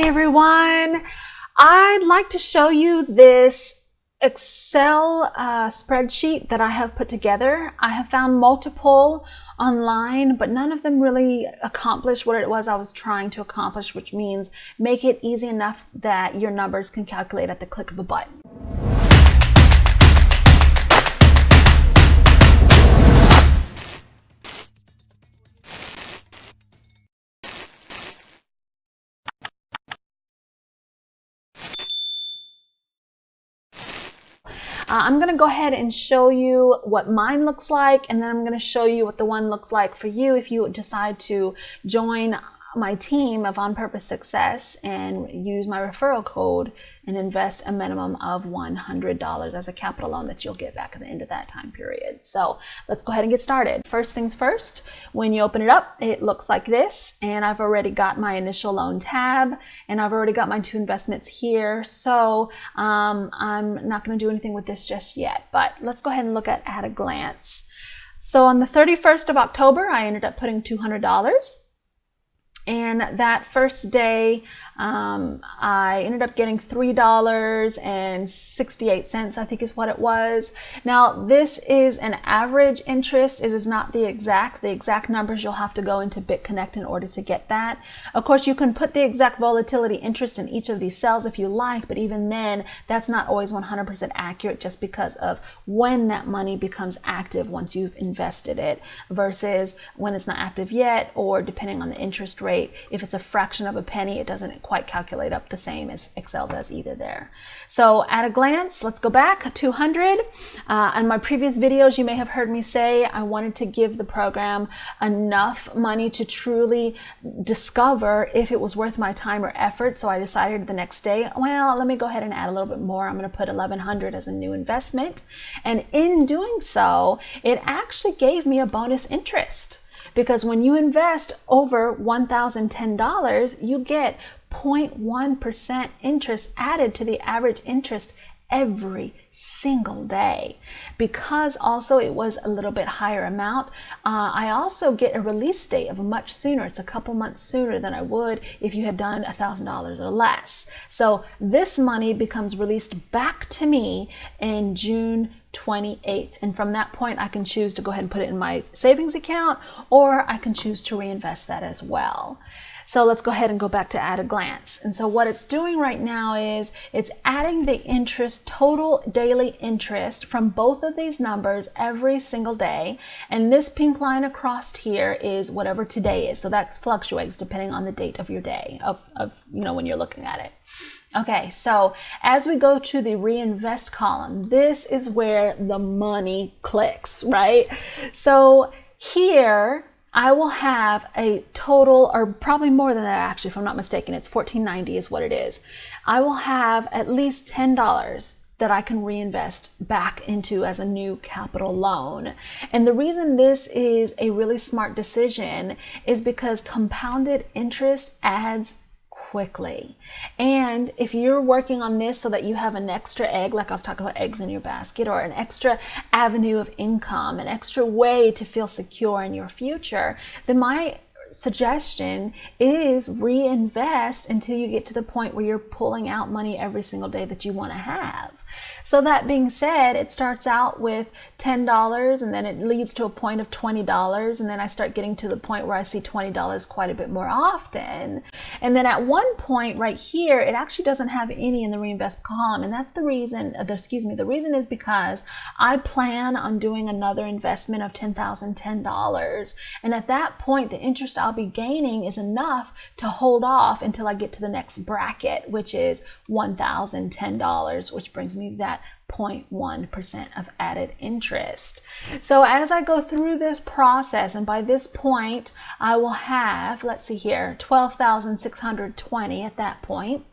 everyone. I'd like to show you this Excel spreadsheet that I have put together. I have found multiple online, but none of them really accomplish what it was I was trying to accomplish, which means make it easy enough that your numbers can calculate at the click of a button. I'm going to go ahead and show you what mine looks like, and then I'm going to show you what the one looks like for you if you decide to join my team of On Purpose Success and use my referral code and invest a minimum of $100 as a capital loan that you'll get back at the end of that time period. So let's go ahead and get started. First things first, when you open it up, it looks like this, and I've already got my initial loan tab, and I've already got my two investments here. So I'm not going to do anything with this just yet, but let's go ahead and look at a glance. So on the 31st of October, I ended up putting $200. And that first day, I ended up getting $3.68, I think is what it was. Now, this is an average interest. It is not the exact numbers. You'll have to go into BitConnect in order to get that. Of course, you can put the exact volatility interest in each of these cells if you like, but even then, that's not always 100% accurate just because of when that money becomes active once you've invested it versus when it's not active yet, or depending on the interest rate. If it's a fraction of a penny, it doesn't quite calculate up the same as Excel does either there. So at a glance, let's go back, 200. In my previous videos, you may have heard me say I wanted to give the program enough money to truly discover if it was worth my time or effort. So I decided the next day, well, let me go ahead and add a little bit more. I'm going to put 1,100 as a new investment. And in doing so, it actually gave me a bonus interest. Because when you invest over $1,010, you get 0.1% interest added to the average interest every single day. Because also it was a little bit higher amount, I also get a release date of much sooner. It's a couple months sooner than I would if you had done $1,000 or less. So this money becomes released back to me in June 28th, and from that point I can choose to go ahead and put it in my savings account, or I can choose to reinvest that as well. So let's go ahead and go back to at a glance. And so what it's doing right now is it's adding the interest, total daily interest from both of these numbers every single day. And this pink line across here is whatever today is. So that fluctuates depending on the date of your day of when you're looking at it. Okay, so as we go to the reinvest column, this is where the money clicks, right? So here I will have a total, or probably more than that actually, if I'm not mistaken, it's $14.90 is what it is. I will have at least $10 that I can reinvest back into as a new capital loan. And the reason this is a really smart decision is because compounded interest adds quickly. And if you're working on this so that you have an extra egg, like I was talking about eggs in your basket, or an extra avenue of income, an extra way to feel secure in your future, then my suggestion is reinvest until you get to the point where you're pulling out money every single day that you want to have. So that being said, it starts out with $10 and then it leads to a point of $20, and then I start getting to the point where I see $20 quite a bit more often. And then at one point right here, it actually doesn't have any in the reinvest column, and that's the reason, the reason is because I plan on doing another investment of $10,010, and at that point the interest I'll be gaining is enough to hold off until I get to the next bracket, which is $1,010, which brings me that 0.1% of added interest. So as I go through this process, and by this point I will have, let's see here, 12,620 at that point.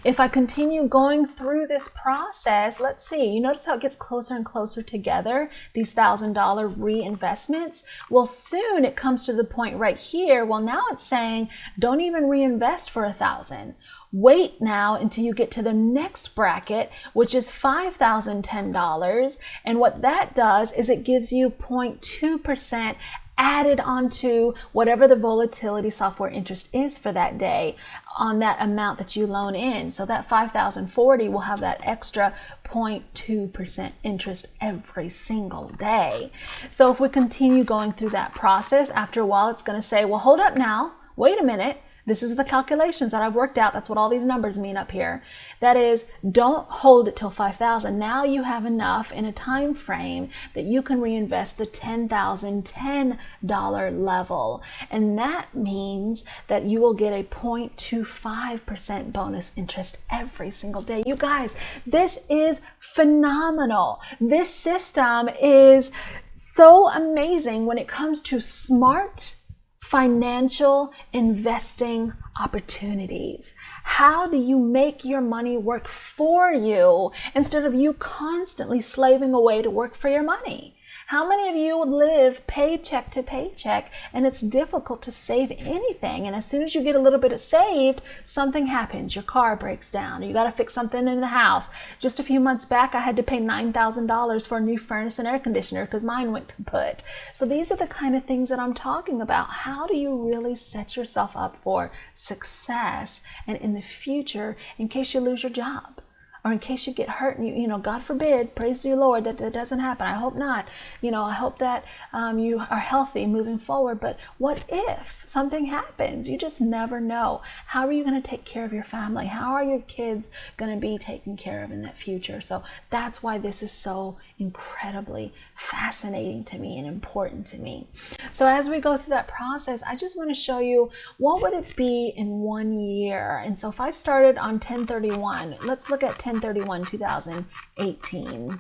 If I continue going through this process, let's see, you notice how it gets closer and closer together, these $1,000 reinvestments? Well, soon it comes to the point right here. Well, now it's saying don't even reinvest for $1,000. Wait now until you get to the next bracket, which is $5,010. And what that does is it gives you 0.2% added onto whatever the volatility software interest is for that day on that amount that you loan in. So that 5,040 will have that extra 0.2% interest every single day. So if we continue going through that process, after a while, it's going to say, well, hold up now, wait a minute. This is the calculations that I've worked out. That's what all these numbers mean up here. That is, don't hold it till 5,000. Now you have enough in a time frame that you can reinvest the $10,010 level. And that means that you will get a 0.25% bonus interest every single day. You guys, this is phenomenal. This system is so amazing when it comes to smart financial investing opportunities. How do you make your money work for you instead of you constantly slaving away to work for your money? How many of you live paycheck to paycheck and it's difficult to save anything? And as soon as you get a little bit of saved, something happens. Your car breaks down. You got to fix something in the house. Just a few months back, I had to pay $9,000 for a new furnace and air conditioner because mine went kaput. So these are the kind of things that I'm talking about. How do you really set yourself up for success and in the future in case you lose your job? Or in case you get hurt and you know, God forbid, praise the Lord that that doesn't happen. I hope not. You know, I hope that you are healthy moving forward. But what if something happens? You just never know. How are you going to take care of your family? How are your kids going to be taken care of in that future? So that's why this is so incredibly fascinating to me and important to me. So as we go through that process, I just want to show you what would it be in 1 year. And so if I started on 10/31, let's look at 10/31/2018.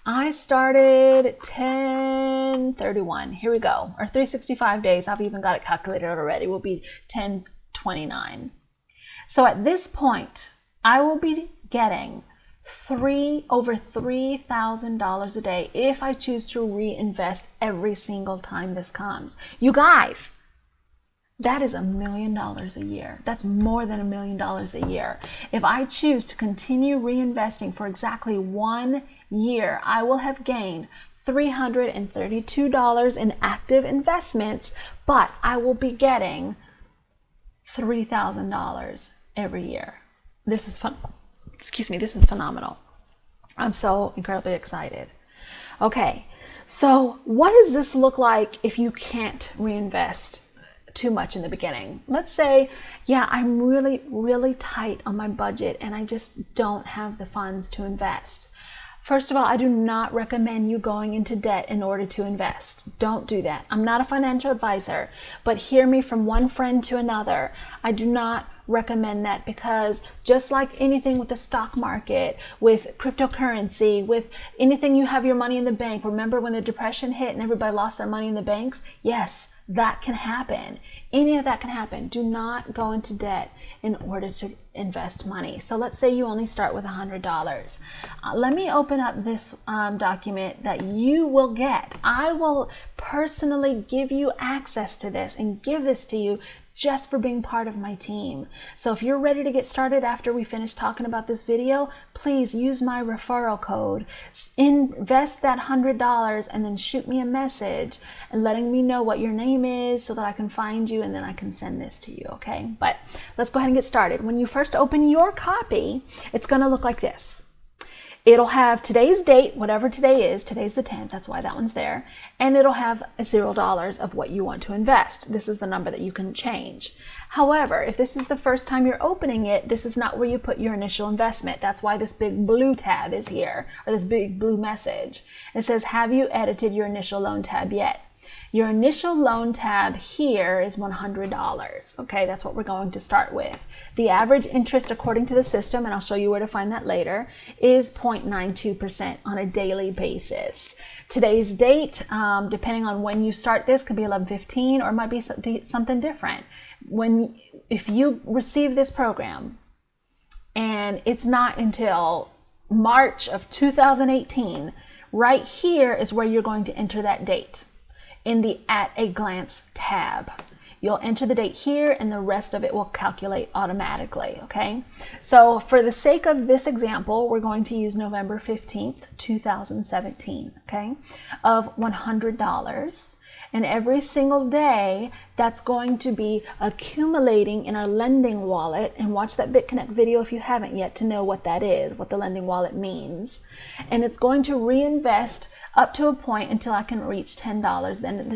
I started 10/31. Here we go. Or 365 days. I've even got it calculated already. Will be 10/29. So at this point, I will be getting over $3,000 a day if I choose to reinvest every single time this comes. You guys, that is $1 million a year. That's more than $1 million a year. If I choose to continue reinvesting for exactly 1 year, I will have gained $332 in active investments, but I will be getting $3,000 every year. This is fun. Excuse me, this is phenomenal. I'm so incredibly excited. Okay, so what does this look like if you can't reinvest too much in the beginning? Let's say, yeah, I'm really tight on my budget and I just don't have the funds to invest. First of all, I do not recommend you going into debt in order to invest. Don't do that. I'm not a financial advisor, but hear me from one friend to another. I do not recommend that, because just like anything with the stock market, with cryptocurrency, with anything you have your money in the bank. Remember when the Depression hit and everybody lost their money in the banks? Yes, that can happen. Any of that can happen. Do not go into debt in order to invest money. So let's say you only start with $100. Let me open up this document that you will get. I will personally give you access to this and give this to you just for being part of my team. So if you're ready to get started after we finish talking about this video, please use my referral code. Invest that $100 and then shoot me a message and letting me know what your name is so that I can find you and then I can send this to you, okay? But let's go ahead and get started. When you first open your copy, it's gonna look like this. It'll have today's date, whatever today is. Today's the 10th, that's why that one's there. And it'll have $0 of what you want to invest. This is the number that you can change. However, if this is the first time you're opening it, this is not where you put your initial investment. That's why this big blue tab is here, or this big blue message. It says, have you edited your initial loan tab yet? Your initial loan tab here is $100. Okay, that's what we're going to start with. The average interest according to the system, and I'll show you where to find that later, is 0.92% on a daily basis. Today's date, depending on when you start this, could be 11/15 or it might be something different. If you receive this program and it's not until March of 2018, right here is where you're going to enter that date in the At a Glance tab. You'll enter the date here and the rest of it will calculate automatically, okay? So for the sake of this example, we're going to use November 15th, 2017, okay, of $100. And every single day, that's going to be accumulating in our lending wallet. And watch that BitConnect video if you haven't yet to know what that is, what the lending wallet means. And it's going to reinvest up to a point until I can reach $10. Then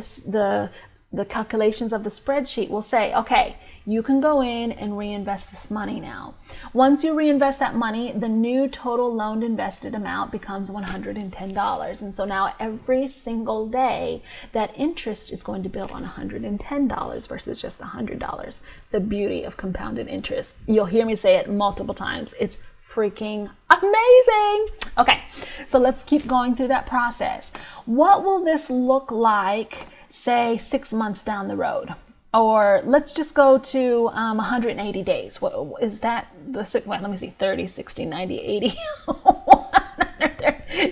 the calculations of the spreadsheet will say, okay, you can go in and reinvest this money now. Once you reinvest that money, the new total loaned invested amount becomes $110. And so now every single day, that interest is going to build on $110 versus just $100. The beauty of compounded interest. You'll hear me say it multiple times. It's freaking amazing. Okay, so let's keep going through that process. What will this look like, say, 6 months down the road? Or let's just go to 180 days. What is that? Well, let me see, 30, 60, 90, 80.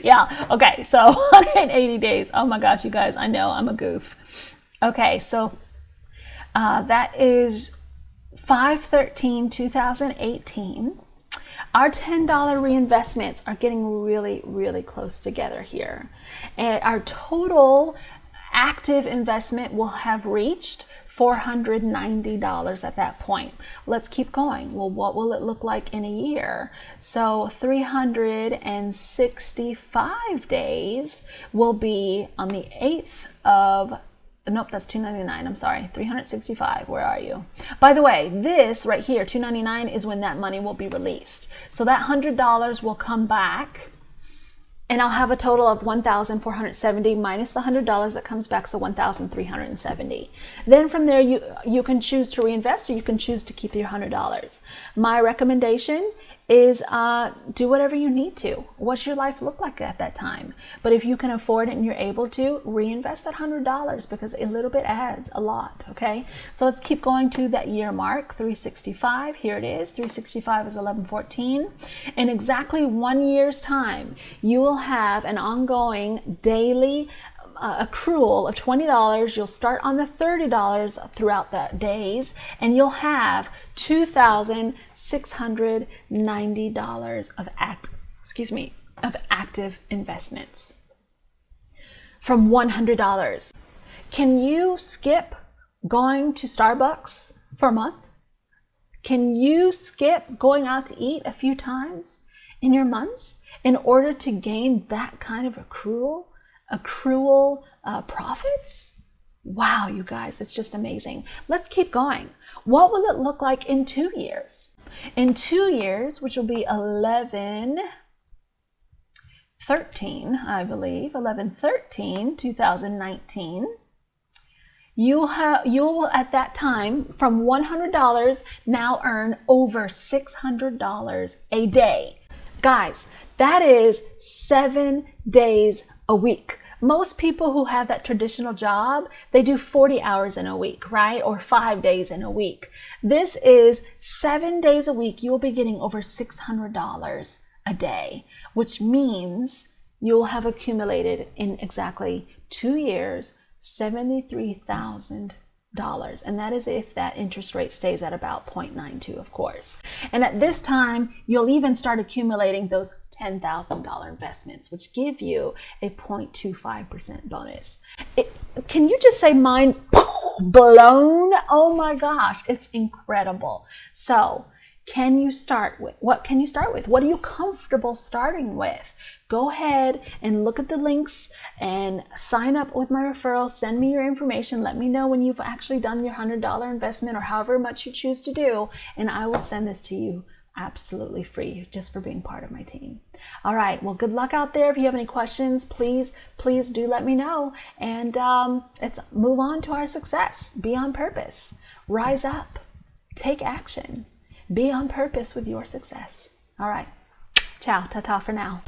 Yeah, okay, so 180 days. Oh my gosh, you guys, I know I'm a goof. Okay, so that is 5/13/2018. Our $10 reinvestments are getting really, really close together here. And our total active investment will have reached $490 at that point. Let's keep going. Well, what will it look like in a year? So 365 days will be on the 8th of, nope, that's $299. I'm sorry, 365. Where are you? By the way, this right here, $299, is when that money will be released. So that $100 will come back, and I'll have a total of $1,470 minus the $100 that comes back, so $1,370. Then from there, you can choose to reinvest or you can choose to keep your $100. My recommendation is do whatever you need to. What's your life look like at that time? But if you can afford it and you're able to, reinvest that $100 because a little bit adds a lot, okay? So let's keep going to that year mark, 365. Here it is. 365 is 11/14. In exactly 1 year's time, you will have an ongoing daily accrual of $20. You'll start on the $30 throughout the days, and you'll have $2,690 of active investments from $100. Can you skip going to Starbucks for a month? Can you skip going out to eat a few times in your months in order to gain that kind of accrual profits? Wow, you guys, it's just amazing. Let's keep going. What will it look like in 2 years? In 2 years, which will be 11/13, I believe, 11/13/2019, you will at that time from $100 now earn over $600 a day. Guys, that is 7 days a week. Most people who have that traditional job, they do 40 hours in a week, right? Or 5 days in a week. This is 7 days a week. You'll be getting over $600 a day, which means you'll have accumulated in exactly 2 years, $73,000. And that is if that interest rate stays at about 0.92, of course. And at this time, you'll even start accumulating those $10,000 investments, which give you a 0.25% bonus. Can you just say mind blown? Oh my gosh, it's incredible. So can you start with? What can you start with? What are you comfortable starting with? Go ahead and look at the links and sign up with my referral. Send me your information. Let me know when you've actually done your $100 investment or however much you choose to do, and I will send this to you absolutely free just for being part of my team. All right, well, good luck out there. If you have any questions, please do let me know, and let's move on to our success. Be on purpose. Rise up. Take action. Be on purpose with your success. All right. Ciao. Ta-ta for now.